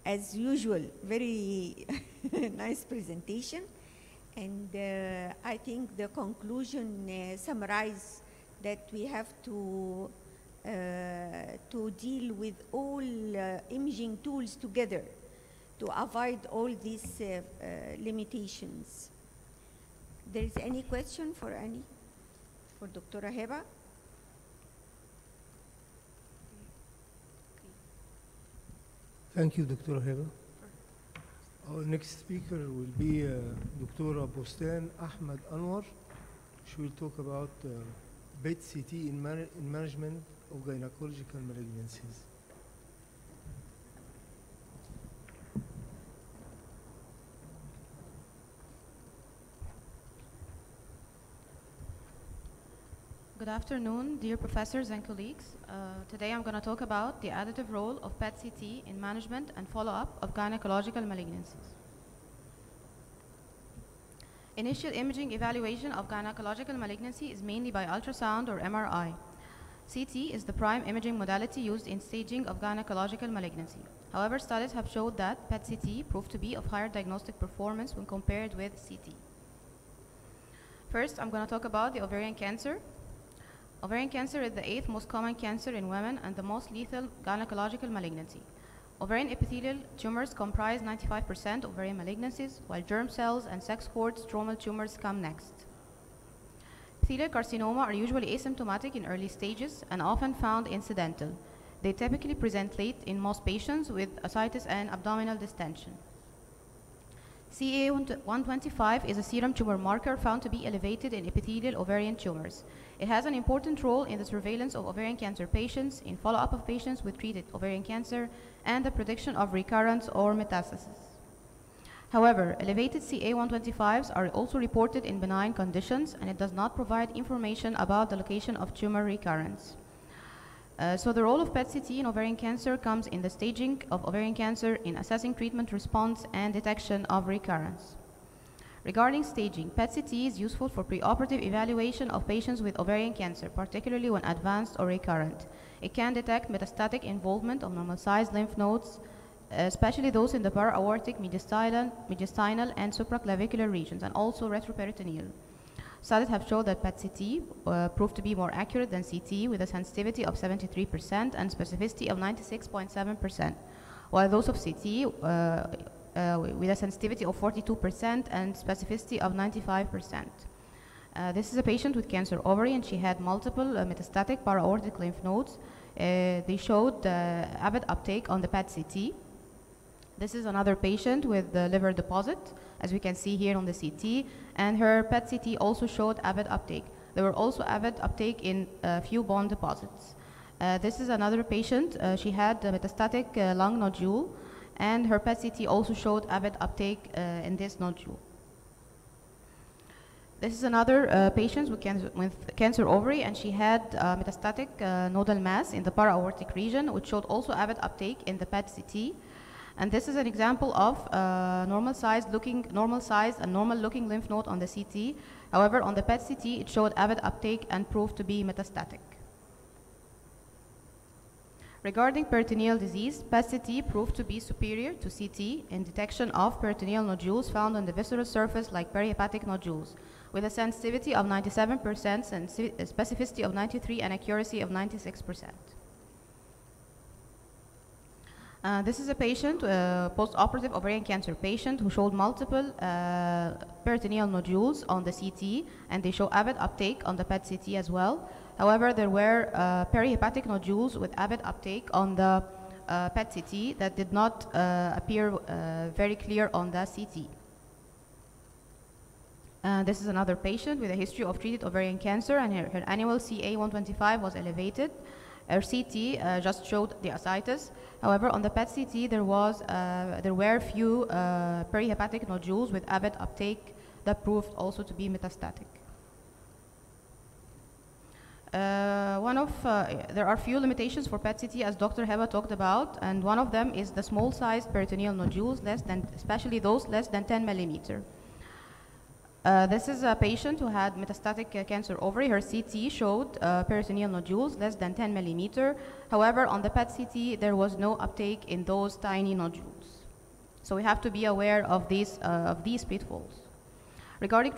as usual, very nice presentation. And I think the conclusion summarize that we have to deal with all imaging tools together to avoid all these limitations. There is any question for Dr. Heba? Thank you, Dr. Heba. Our next speaker will be Dr. Bustan Mohamed. She will talk about PET-CT in management of gynecological malignancies. Good afternoon, dear professors and colleagues. Today I'm going to talk about the additive role of PET-CT in management and follow-up of gynecological malignancies. Initial imaging evaluation of gynecological malignancy is mainly by ultrasound or MRI. CT is the prime imaging modality used in staging of gynecological malignancy. However, studies have showed that PET-CT proved to be of higher diagnostic performance when compared with CT. First, I'm going to talk about the ovarian cancer. Ovarian cancer is the 8th most common cancer in women and the most lethal gynecological malignancy. Ovarian epithelial tumors comprise 95% of ovarian malignancies, while germ cells and sex cord stromal tumors come next. Epithelial carcinoma are usually asymptomatic in early stages and often found incidental. They typically present late in most patients with ascites and abdominal distension. CA-125 is a serum tumor marker found to be elevated in epithelial ovarian tumors. It has an important role in the surveillance of ovarian cancer patients, in follow-up of patients with treated ovarian cancer, and the prediction of recurrence or metastasis. However, elevated CA-125s are also reported in benign conditions, and it does not provide information about the location of tumor recurrence. So the role of PET-CT in ovarian cancer comes in the staging of ovarian cancer, in assessing treatment response, and detection of recurrence. Regarding staging, PET-CT is useful for preoperative evaluation of patients with ovarian cancer, particularly when advanced or recurrent. It can detect metastatic involvement of normal-sized lymph nodes, especially those in the para-aortic, mediastinal, and supraclavicular regions, and also retroperitoneal. Studies have shown that PET-CT proved to be more accurate than CT with a sensitivity of 73% and specificity of 96.7%, while those of CT with a sensitivity of 42% and specificity of 95%. This is a patient with cancer ovary, and she had multiple metastatic para-aortic lymph nodes. They showed avid uptake on the PET-CT. This is another patient with the liver deposit, as we can see here on the CT, and her PET-CT also showed avid uptake. There were also avid uptake in a few bone deposits. This is another patient. She had a metastatic lung nodule, and her PET-CT also showed avid uptake in this nodule. This is another patient with cancer ovary, and she had metastatic nodal mass in the para-aortic region, which showed also avid uptake in the PET-CT. And this is an example of normal-sized and normal-looking lymph node on the CT. However, on the PET-CT, it showed avid uptake and proved to be metastatic. Regarding peritoneal disease, PET-CT proved to be superior to CT in detection of peritoneal nodules found on the visceral surface like perihepatic nodules, with a sensitivity of 97% and specificity of 93% and accuracy of 96%. This is a patient, post-operative ovarian cancer patient, who showed multiple peritoneal nodules on the CT, and they show avid uptake on the PET-CT as well. However, there were perihepatic nodules with avid uptake on the PET-CT that did not appear very clear on the CT. This is another patient with a history of treated ovarian cancer, and her annual CA-125 was elevated. Her CT just showed the ascites. However, on the PET-CT, there were few perihepatic nodules with avid uptake that proved also to be metastatic. There are few limitations for PET-CT, as Dr. Heba talked about, and one of them is the small-sized peritoneal nodules, especially those less than 10 millimeter. This is a patient who had metastatic cancer ovary. Her CT showed peritoneal nodules less than 10 millimeter. However, on the PET-CT, there was no uptake in those tiny nodules. So we have to be aware of these pitfalls. Regarding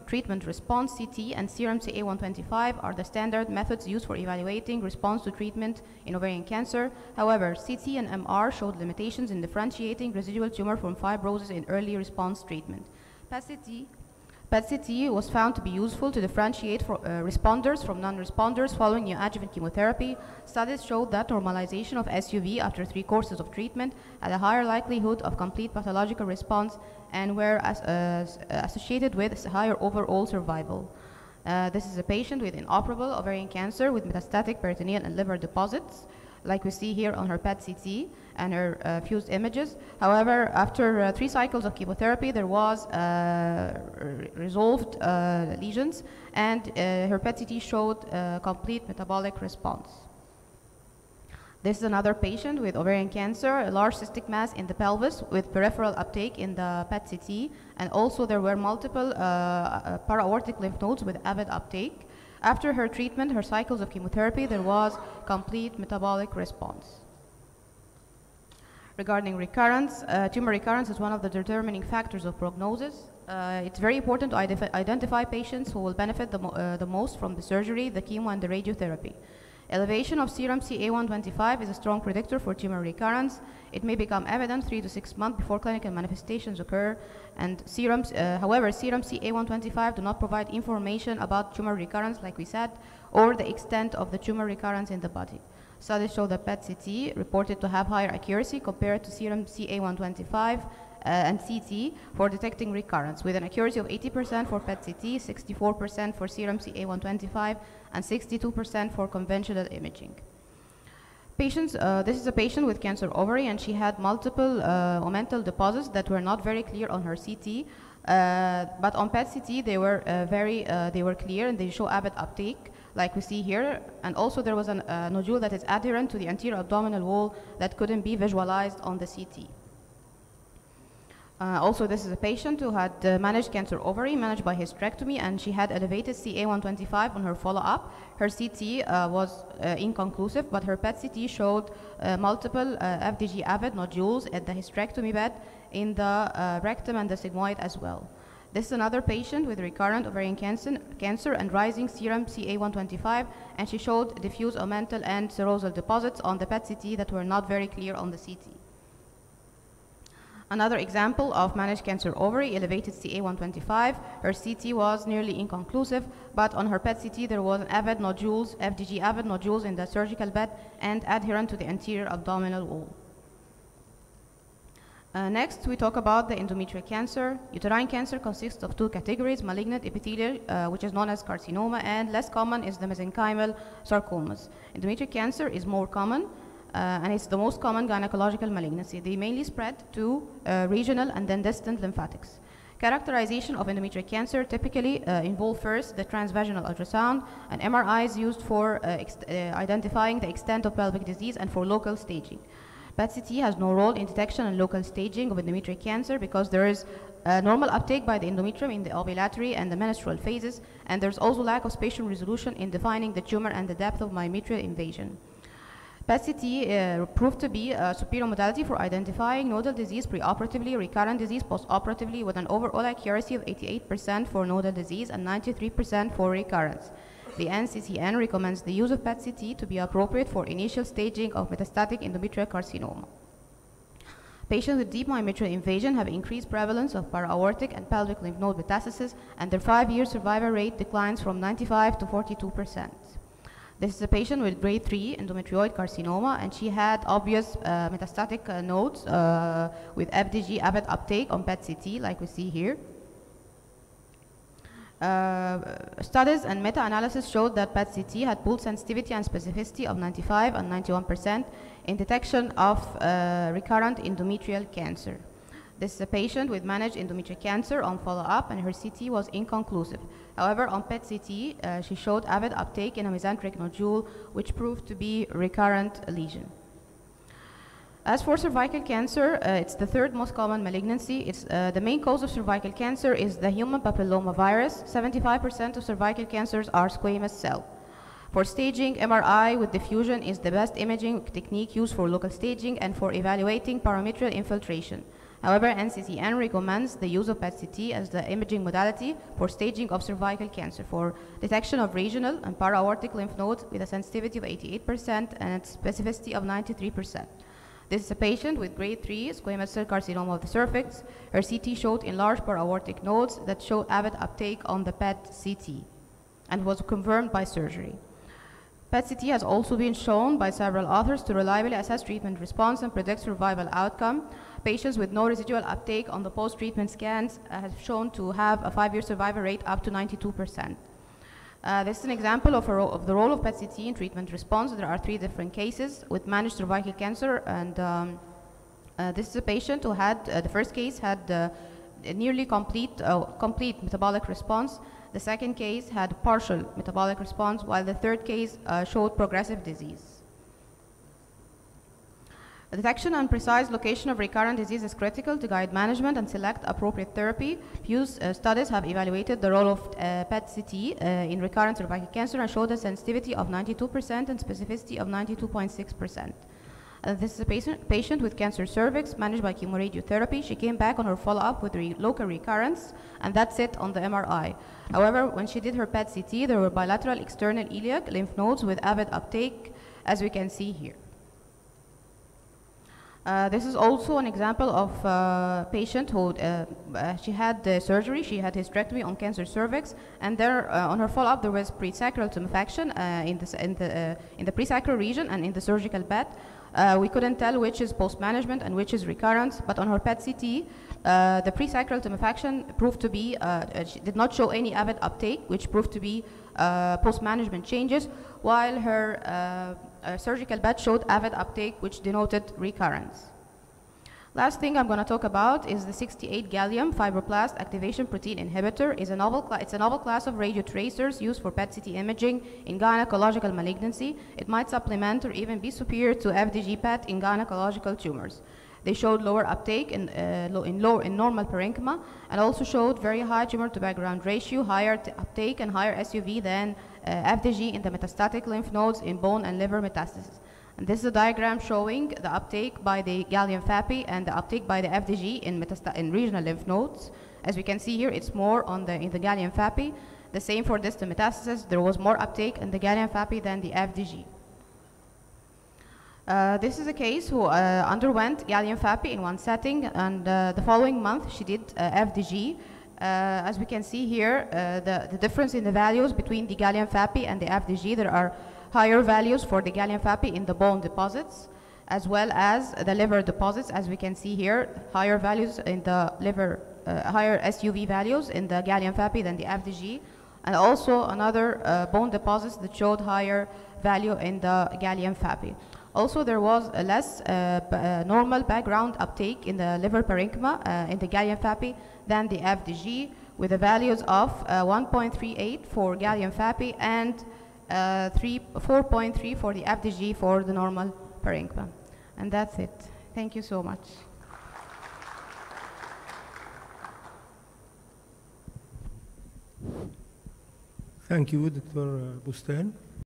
treatment response, CT and serum CA-125 are the standard methods used for evaluating response to treatment in ovarian cancer. However, CT and MR showed limitations in differentiating residual tumor from fibrosis in early response treatment. PET-CT was found to be useful to differentiate responders from non-responders following neoadjuvant chemotherapy. Studies showed that normalization of SUV after 3 courses of treatment had a higher likelihood of complete pathological response and were associated with higher overall survival. This is a patient with inoperable ovarian cancer with metastatic peritoneal and liver deposits, like we see here on her PET-CT and her fused images. However, after 3 cycles of chemotherapy, there was resolved lesions, and her PET-CT showed complete metabolic response. This is another patient with ovarian cancer, a large cystic mass in the pelvis with peripheral uptake in the PET-CT, and also there were multiple para-aortic lymph nodes with avid uptake. After her treatment, her cycles of chemotherapy, there was complete metabolic response. Regarding recurrence, tumor recurrence is one of the determining factors of prognosis. It's very important to identify patients who will benefit the most from the surgery, the chemo, and the radiotherapy. Elevation of serum CA-125 is a strong predictor for tumor recurrence. It may become evident 3 to 6 months before clinical manifestations occur, and however, serum CA-125 do not provide information about tumor recurrence, like we said, or the extent of the tumor recurrence in the body. Studies show that PET-CT reported to have higher accuracy compared to serum CA-125 and CT for detecting recurrence, with an accuracy of 80% for PET-CT, 64% for serum CA-125, and 62% for conventional imaging. This is a patient with cancer ovary, and she had multiple omental deposits that were not very clear on her CT, but on PET-CT they were clear and they show avid uptake, like we see here. And also there was a nodule that is adherent to the anterior abdominal wall that couldn't be visualized on the CT. Also, this is a patient who had managed cancer ovary, managed by hysterectomy, and she had elevated CA-125 on her follow-up. Her CT was inconclusive, but her PET-CT showed multiple FDG avid nodules at the hysterectomy bed in the rectum and the sigmoid as well. This is another patient with recurrent ovarian cancer and rising serum CA-125, and she showed diffuse omental and serosal deposits on the PET-CT that were not very clear on the CT. Another example of managed cancer ovary, elevated CA-125. Her CT was nearly inconclusive, but on her PET-CT there was avid nodules, FDG avid nodules in the surgical bed and adherent to the anterior abdominal wall. Next, we talk about the endometrial cancer. Uterine cancer consists of 2 categories: malignant epithelial, which is known as carcinoma, and less common is the mesenchymal sarcomas. Endometrial cancer is more common, and it's the most common gynecological malignancy. They mainly spread to regional and then distant lymphatics. Characterization of endometrial cancer typically involve first the transvaginal ultrasound, and MRI is used for identifying the extent of pelvic disease and for local staging. PET-CT has no role in detection and local staging of endometrial cancer because there is normal uptake by the endometrium in the ovulatory and the menstrual phases, and there's also lack of spatial resolution in defining the tumor and the depth of myometrial invasion. PET-CT proved to be a superior modality for identifying nodal disease preoperatively, recurrent disease postoperatively, with an overall accuracy of 88% for nodal disease and 93% for recurrence. The NCCN recommends the use of PET-CT to be appropriate for initial staging of metastatic endometrial carcinoma. Patients with deep myometrial invasion have increased prevalence of para-aortic and pelvic lymph node metastasis, and their 5-year survival rate declines from 95 to 42%. This is a patient with grade 3 endometrioid carcinoma, and she had obvious metastatic nodes with FDG avid uptake on PET-CT, like we see here. Studies and meta-analysis showed that PET-CT had pooled sensitivity and specificity of 95 and 91% in detection of recurrent endometrial cancer. This is a patient with managed endometrial cancer on follow-up, and her CT was inconclusive. However, on PET-CT, she showed avid uptake in a mesenteric nodule, which proved to be recurrent lesion. As for cervical cancer, it's the 3rd most common malignancy. The main cause of cervical cancer is the human papillomavirus. 75% of cervical cancers are squamous cell. For staging, MRI with diffusion is the best imaging technique used for local staging and for evaluating parametrial infiltration. However, NCCN recommends the use of PET-CT as the imaging modality for staging of cervical cancer for detection of regional and para-aortic lymph nodes with a sensitivity of 88% and a specificity of 93%. This is a patient with grade 3 squamous cell carcinoma of the cervix. Her CT showed enlarged para-aortic nodes that showed avid uptake on the PET-CT and was confirmed by surgery. PET-CT has also been shown by several authors to reliably assess treatment response and predict survival outcome. Patients with no residual uptake on the post-treatment scans have shown to have a 5-year survival rate up to 92%. This is an example of the role of PET-CT in treatment response. There are 3 different cases with managed cervical cancer, and this is a patient who had, the first case had a nearly complete metabolic response. The second case had partial metabolic response, while the third case showed progressive disease. The detection and precise location of recurrent disease is critical to guide management and select appropriate therapy. Few studies have evaluated the role of PET-CT in recurrent cervical cancer and showed a sensitivity of 92% and specificity of 92.6%. This is a patient with cancer cervix managed by chemoradiotherapy. She came back on her follow-up with local recurrence, and that's it on the MRI. However, when she did her PET-CT, there were bilateral external iliac lymph nodes with avid uptake, as we can see here. This is also an example of a patient who she had surgery. She had hysterectomy on cancer cervix, and there on her follow-up there was presacral tumefaction in the presacral region and in the surgical bed. We couldn't tell which is post-management and which is recurrence, but on her PET-CT, the presacral tumefaction proved to be, she did not show any avid uptake, which proved to be post-management changes, while her surgical bed showed avid uptake, which denoted recurrence. Last thing I'm going to talk about is the 68 gallium fibroblast activation protein inhibitor. It's a novel class of radiotracers used for PET-CT imaging in gynecological malignancy. It might supplement or even be superior to FDG PET in gynecological tumors. They showed lower uptake in normal parenchyma, and also showed very high tumor to background ratio, higher uptake and higher SUV than FDG in the metastatic lymph nodes in bone and liver metastasis. And this is a diagram showing the uptake by the gallium FAPI and the uptake by the FDG in regional lymph nodes. As we can see here, it's more in the gallium FAPI. The same for distal metastasis. There was more uptake in the gallium FAPI than the FDG. This is a case who underwent gallium FAPI in one setting, and the following month she did FDG. As we can see here, the difference in the values between the gallium FAPI and the FDG, there are higher values for the gallium FAPI in the bone deposits, as well as the liver deposits. As we can see here, higher values in the liver, higher SUV values in the gallium FAPI than the FDG, and also another bone deposits that showed higher value in the gallium FAPI. Also, there was a less normal background uptake in the liver parenchyma in the gallium FAPI than the FDG, with the values of 1.38 for gallium FAPI and 4.3 for the FDG for the normal parenchyma. And that's it. Thank you so much. Thank you, Dr. Bustan.